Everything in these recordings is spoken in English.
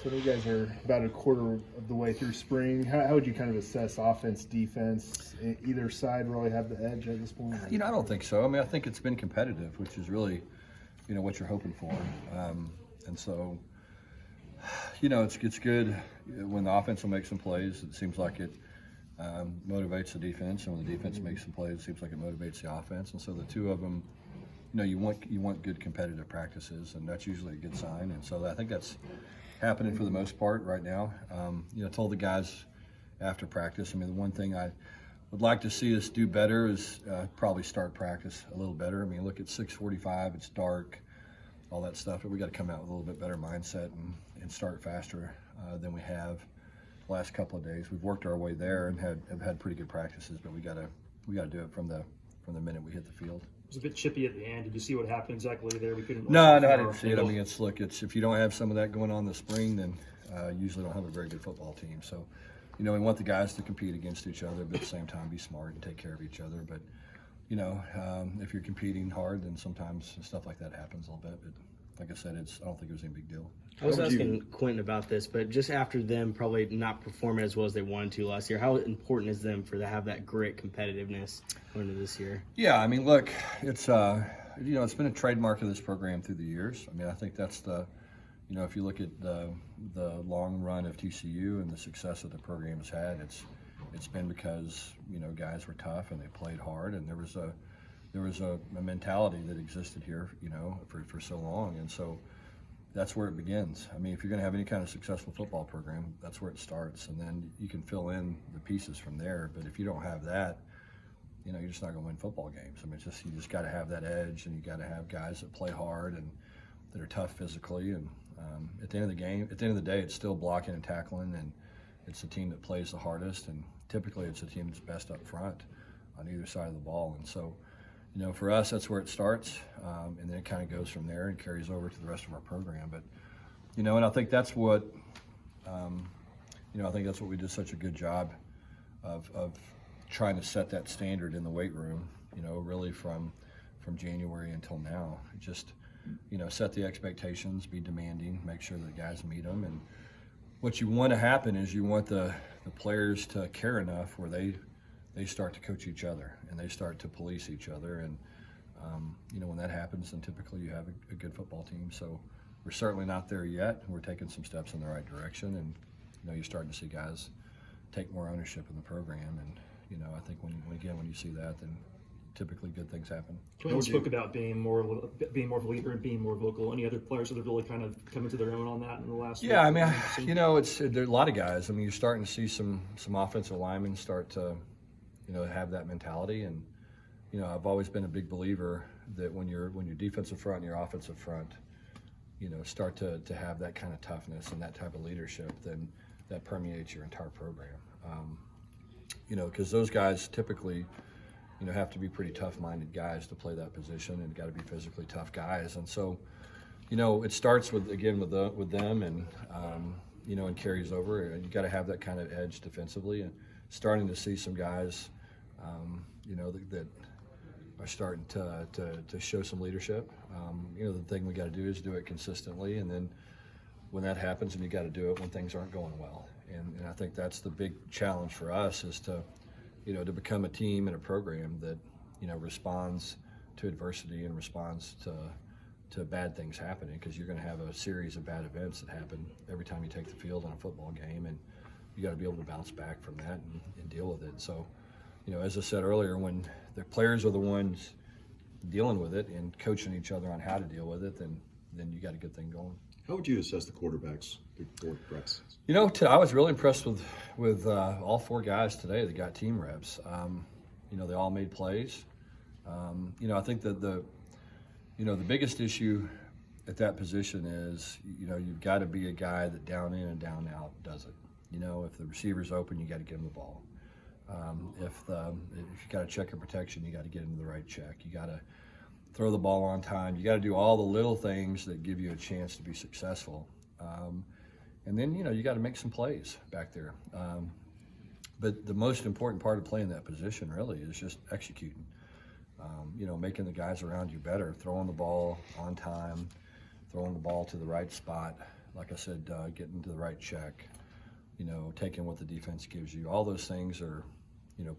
So you guys are about a quarter of the way through spring. How would you kind of assess offense, defense? Either side really have the edge at this point? I don't think so. I mean, I think it's been competitive, which is really, what you're hoping for. And so, it's good when the offense will make some plays. It seems like it motivates the defense, and when the defense makes some plays, it seems like it motivates the offense. And so the two of them, you want good competitive practices, and that's usually a good sign. And so I think that's happening for the most part right now. Told the guys after practice, I mean, the one thing I would like to see us do better is probably start practice a little better. I mean, look at 6:45, it's dark, all that stuff, but we got to come out with a little bit better mindset and start faster than we have the last couple of days. We've worked our way there and have had pretty good practices, but we got to do it from the minute we hit the field. It was a bit chippy at the end. Did you see what happened exactly there? We couldn't. No, I didn't see it. I mean, it's if you don't have some of that going on in the spring, then you usually don't have a very good football team. So, we want the guys to compete against each other, but at the same time be smart and take care of each other. But, if you're competing hard, then sometimes stuff like that happens a little bit. But like I said, I don't think it was any big deal. I was asking Quentin about this, but just after them probably not performing as well as they wanted to last year, how important is them to have that grit, competitiveness going into this year? Yeah, I mean, look, it's it's been a trademark of this program through the years. I mean, I think that's if you look at the long run of TCU and the success that the program has had, it's been because guys were tough and they played hard, and there was a mentality that existed here for so long, and so that's where it begins. I mean, if you're going to have any kind of successful football program, that's where it starts, and then you can fill in the pieces from there. But if you don't have that, you're just not going to win football games. I mean, you just got to have that edge, and you got to have guys that play hard and that are tough physically. And at the end of the day, it's still blocking and tackling, and it's the team that plays the hardest. And typically, it's the team that's best up front on either side of the ball. And so, for us, that's where it starts, and then it kind of goes from there and carries over to the rest of our program. But, and I think that's what, we did such a good job of trying to set that standard in the weight room, really from January until now. Just, set the expectations, be demanding, make sure that guys meet them. And what you want to happen is you want the players to care enough where they start to coach each other and they start to police each other. And, when that happens, then typically you have a good football team. So we're certainly not there yet. We're taking some steps in the right direction. And, you're starting to see guys take more ownership in the program. And, I think when you see that, then typically good things happen. Quentin spoke about being more of a leader and being more vocal. Any other players that have really kind of come into their own on that in the last year? Yeah, I mean, there are a lot of guys. I mean, you're starting to see some offensive linemen start to, have that mentality. And, I've always been a big believer that when your defensive front and your offensive front, start to have that kind of toughness and that type of leadership, then that permeates your entire program. Because those guys typically, have to be pretty tough-minded guys to play that position, and got to be physically tough guys. And so, it starts with them, and and carries over. And you got to have that kind of edge defensively. And starting to see some guys, that are starting to show some leadership. The thing we got to do is do it consistently, and then when that happens, and you got to do it when things aren't going well. And I think that's the big challenge for us is to become a team and a program that, responds to adversity and responds to bad things happening, because you're going to have a series of bad events that happen every time you take the field in a football game, and you got to be able to bounce back from that and deal with it. So, as I said earlier, when the players are the ones dealing with it and coaching each other on how to deal with it, then you got a good thing going. How would you assess the quarterbacks before practice? I was really impressed with all four guys today that got team reps. They all made plays. I think that the biggest issue at that position is, you've got to be a guy that down in and down out does it. If the receiver's open, you got to get him the ball. If you got to check your protection, you got to get into the right check. You got to throw the ball on time. You got to do all the little things that give you a chance to be successful. And then, you got to make some plays back there. But the most important part of playing that position really is just executing. Making the guys around you better, throwing the ball on time, throwing the ball to the right spot, like I said, getting to the right check, taking what the defense gives you. All those things are,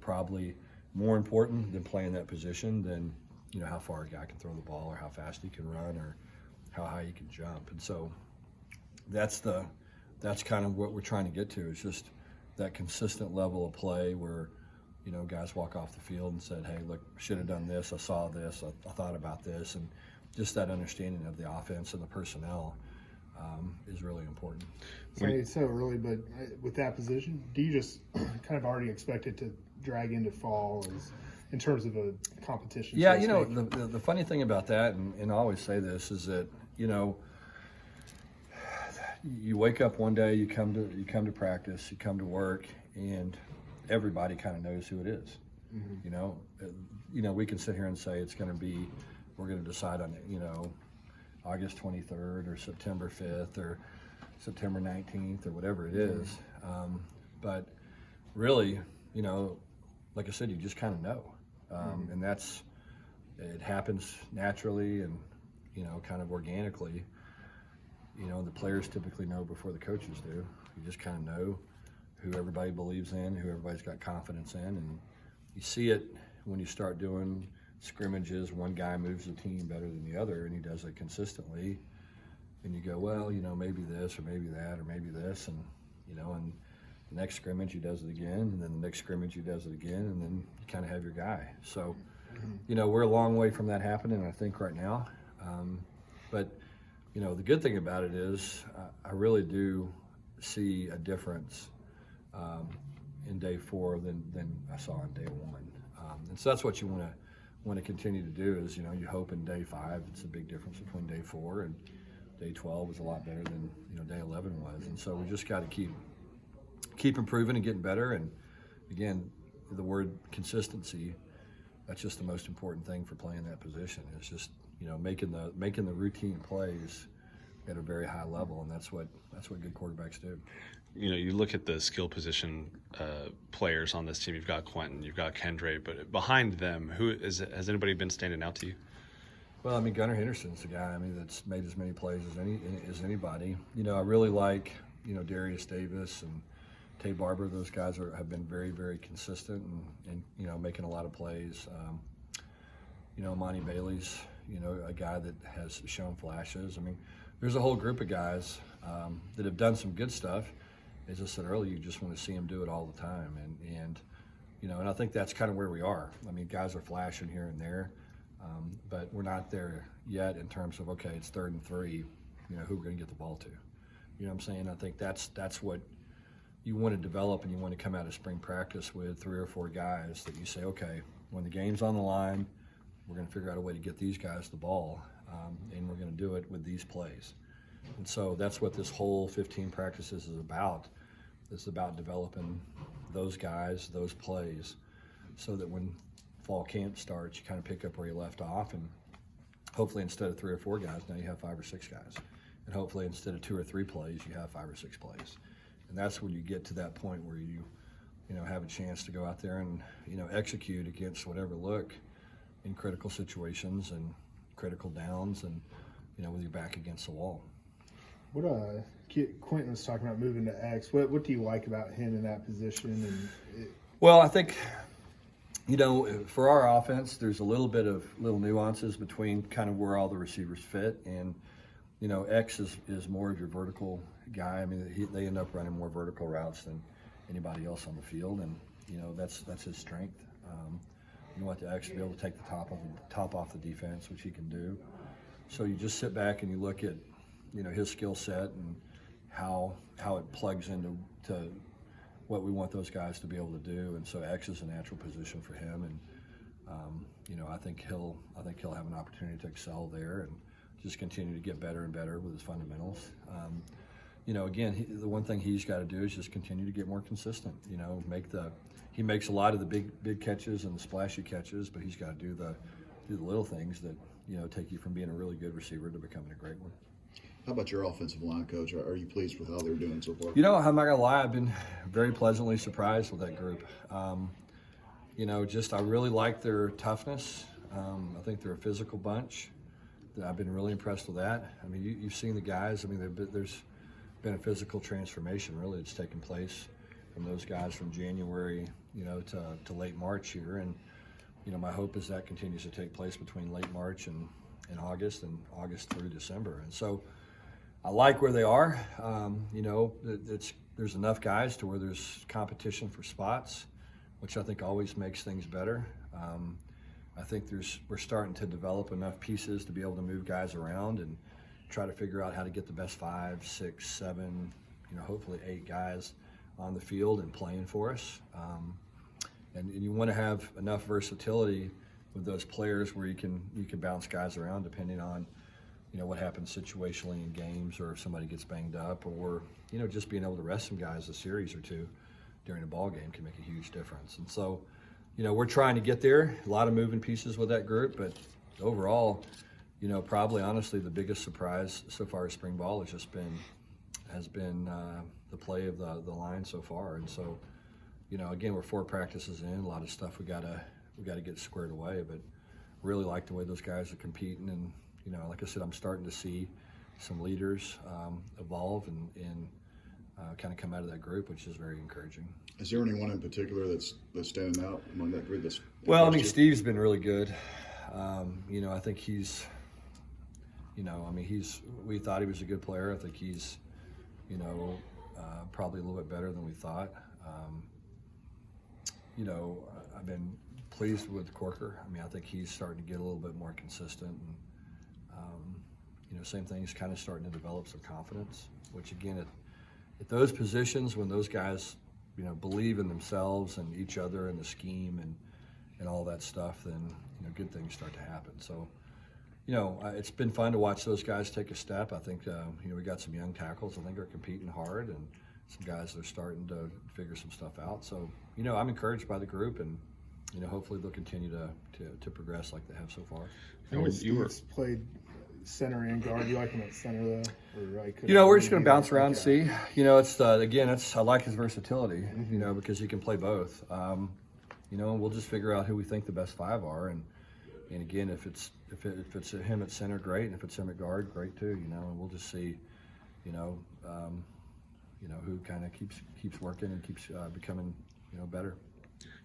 probably more important than playing that position than, how far a guy can throw the ball or how fast he can run or how high he can jump. And so that's kind of what we're trying to get to, is just that consistent level of play where, guys walk off the field and said, hey, look, should have done this. I saw this. I thought about this. And just that understanding of the offense and the personnel is really important. It's so early, but with that position, do you just kind of already expect it to drag into fall in terms of a competition? Yeah, so to speak? the funny thing about that, and I always say this, is that, you wake up one day, you come to practice, you come to work, and everybody kind of knows who it is. Mm-hmm. We can sit here and say we're going to decide on, August 23rd or September 5th or September 19th or whatever it is. But really, like I said, you just kind of know. And it happens naturally and, kind of organically. The players typically know before the coaches do. You just kind of know who everybody believes in, who everybody's got confidence in. And you see it when you start doing scrimmages. One guy moves the team better than the other, and he does it consistently. And you go, well, maybe this or maybe that or maybe this. And, and the next scrimmage he does it again, and then the next scrimmage he does it again, and then you kind of have your guy. So, we're a long way from that happening, I think, right now. But the good thing about it is I really do see a difference in day 4 than I saw in day 1. And so that's what you want to continue to do is, you hope in day 5 it's a big difference between day 4, and day 12 was a lot better than, day 11 was. And so we just got to keep improving and getting better. And again, the word consistency, that's just the most important thing for playing that position. It's just, making the routine plays at a very high level, and that's what good quarterbacks do. You look at the skill position players on this team. You've got Quentin, you've got Kendre, but behind them, has anybody been standing out to you? Well, Gunnar Henderson's the guy. That's made as many plays as anybody. I really like Darius Davis and Tay Barber. Those guys have been very, very consistent and making a lot of plays. Monty Bailey's a guy that has shown flashes. There's a whole group of guys that have done some good stuff. As I said earlier, you just want to see them do it all the time, and I think that's kind of where we are. Guys are flashing here and there, but we're not there yet in terms of, okay, it's 3rd and 3, who we're going to get the ball to. You know what I'm saying? I think that's what you want to develop, and you want to come out of spring practice with 3 or 4 guys that you say, okay, when the game's on the line, we're going to figure out a way to get these guys the ball, and we're going to do it with these plays. And so that's what this whole 15 practices is about. It's about developing those guys, those plays, so that when fall camp starts, you kind of pick up where you left off, and hopefully instead of 3 or 4 guys, now you have 5 or 6 guys. And hopefully instead of 2 or 3 plays, you have 5 or 6 plays. And that's when you get to that point where you have a chance to go out there and, execute against whatever look in critical situations and critical downs and, with your back against the wall. What Quentin was talking about moving to X. What do you like about him in that position? Well, I think, for our offense, there's a little nuances between kind of where all the receivers fit, and X is more of your vertical guy. They end up running more vertical routes than anybody else on the field, and that's his strength. You want the X to be able to take the top off the defense, which he can do. So you just sit back and you look at his skill set and how it plugs into what we want those guys to be able to do. And so X is a natural position for him, and I think he'll have an opportunity to excel there and just continue to get better and better with his fundamentals. Again, the one thing he's got to do is just continue to get more consistent. He makes a lot of the big catches and the splashy catches, but he's got to do the little things that take you from being a really good receiver to becoming a great one. How about your offensive line, Coach? Are you pleased with how they're doing so far? I'm not gonna lie. I've been very pleasantly surprised with that group. I really like their toughness. I think they're a physical bunch. I've been really impressed with that. You've seen the guys. been a physical transformation really that's taken place from those guys from January, to late March here. And, my hope is that continues to take place between late March and August, and August through December. And so I like where they are. There's enough guys to where there's competition for spots, which I think always makes things better. I think we're starting to develop enough pieces to be able to move guys around and try to figure out how to get the best 5, 6, 7, hopefully 8 guys on the field and playing for us. And you want to have enough versatility with those players where you can bounce guys around depending on what happens situationally in games, or if somebody gets banged up, or just being able to rest some guys a series or two during a ball game can make a huge difference. And so we're trying to get there. A lot of moving pieces with that group, but overall, probably honestly the biggest surprise so far as spring ball has been the play of the line so far. And so again, we're 4 practices in, a lot of stuff we gotta get squared away, but really like the way those guys are competing. And like I said, I'm starting to see some leaders evolve and kind of come out of that group, which is very encouraging. Is there anyone in particular that's standing out among that group? Well, I mean, Steve's been really good. I think he's, we thought he was a good player. I think he's, probably a little bit better than we thought. I've been pleased with Corker. I mean, I think he's starting to get a little bit more consistent. And, same thing, he's kind of starting to develop some confidence, which again, at those positions, when those guys, believe in themselves and each other and the scheme and all that stuff, then, good things start to happen. So, it's been fun to watch those guys take a step. I think, we got some young tackles I think are competing hard, and some guys that are starting to figure some stuff out. So, I'm encouraged by the group, and, hopefully they'll continue to progress like they have so far. When Steve's played center and guard, you like him at center though? We're just going to bounce around and see. I like his versatility, because he can play both. We'll just figure out who we think the best 5 are, and again, if it's him at center, great, and if it's him at guard, great too. And we'll just see, who kind of keeps working and keeps becoming, better.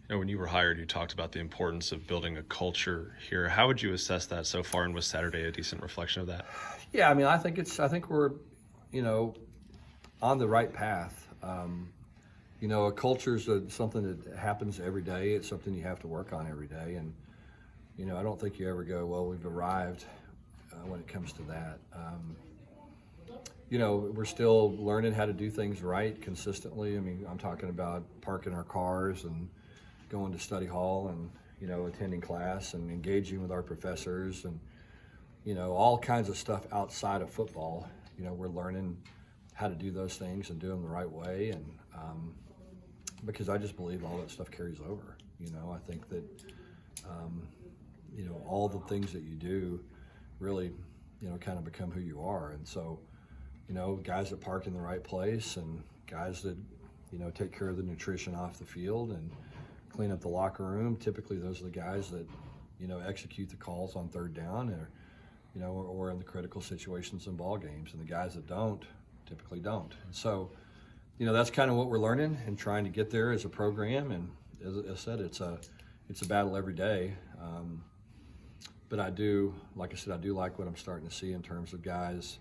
When you were hired, you talked about the importance of building a culture here. How would you assess that so far, and was Saturday a decent reflection of that? Yeah, I mean, I think we're, on the right path. A culture is something that happens every day. It's something you have to work on every day, and I don't think you ever go, well, we've arrived when it comes to that. We're still learning how to do things right consistently. I mean, I'm talking about parking our cars and going to study hall and, attending class and engaging with our professors and, all kinds of stuff outside of football. We're learning how to do those things and do them the right way. And because I just believe all that stuff carries over. I think that, all the things that you do really, kind of become who you are. And so, guys that park in the right place and guys that, take care of the nutrition off the field and clean up the locker room. Typically, those are the guys that, execute the calls on third down or in the critical situations in ball games. And the guys that don't, typically don't. And so, that's kind of what we're learning and trying to get there as a program. And as I said, it's a battle every day. But I do like what I'm starting to see in terms of guys,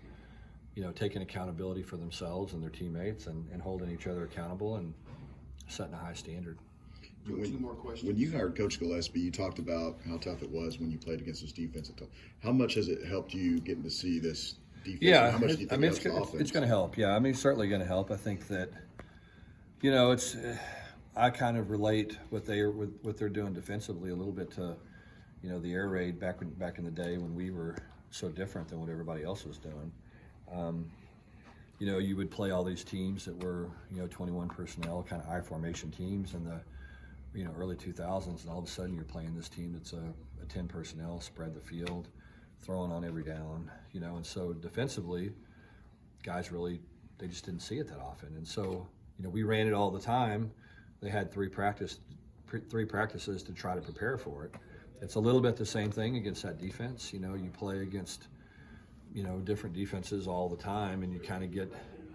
taking accountability for themselves and their teammates and holding each other accountable and setting a high standard. Two more questions. When you hired Coach Gillespie, you talked about how tough it was when you played against this defense. How much has it helped you getting to see this defense? Yeah, how much do you think it's going to help. Yeah, I mean, it's certainly going to help. I think that, I kind of relate what they're doing defensively a little bit to, the air raid back in the day when we were so different than what everybody else was doing. You would play all these teams that were, 21 personnel, kind of I formation teams in the, early 2000s, and all of a sudden you're playing this team that's a 10 personnel, spread the field, throwing on every down, and so defensively, guys they just didn't see it that often. And so, we ran it all the time. They had 3 practices to try to prepare for it. It's a little bit the same thing against that defense. You play against, different defenses all the time, and you kind of get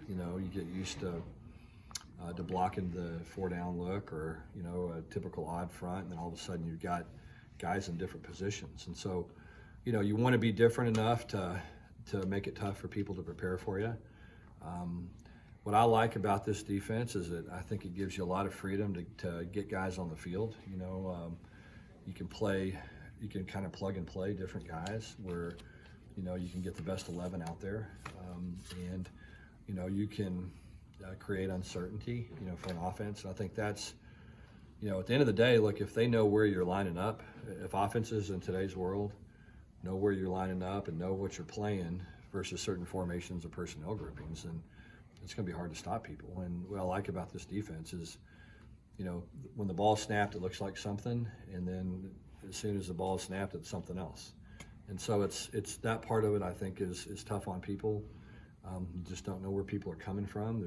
You know, you get used to blocking the 4-down look, or a typical odd front, and then all of a sudden you've got guys in different positions. And so, you want to be different enough to make it tough for people to prepare for you. What I like about this defense is that I think it gives you a lot of freedom to get guys on the field. You can kind of plug and play different guys where, you can get the best 11 out there, and you can create uncertainty, for an offense. And I think that's, at the end of the day, look, if they know where you're lining up, if offenses in today's world know where you're lining up and know what you're playing versus certain formations or personnel groupings, then it's going to be hard to stop people. And what I like about this defense is, when the ball's snapped, it looks like something, and then as soon as the ball is snapped, it's something else. And so it's that part of it, I think, is tough on people. You just don't know where people are coming from.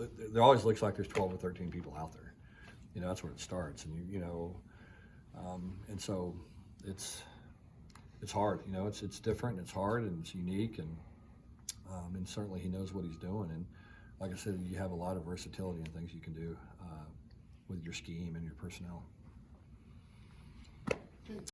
There always looks like there's 12 or 13 people out there. That's where it starts. And and so it's hard. It's different. It's hard, and it's unique, and certainly he knows what he's doing. And like I said, you have a lot of versatility and things you can do with your scheme and your personnel.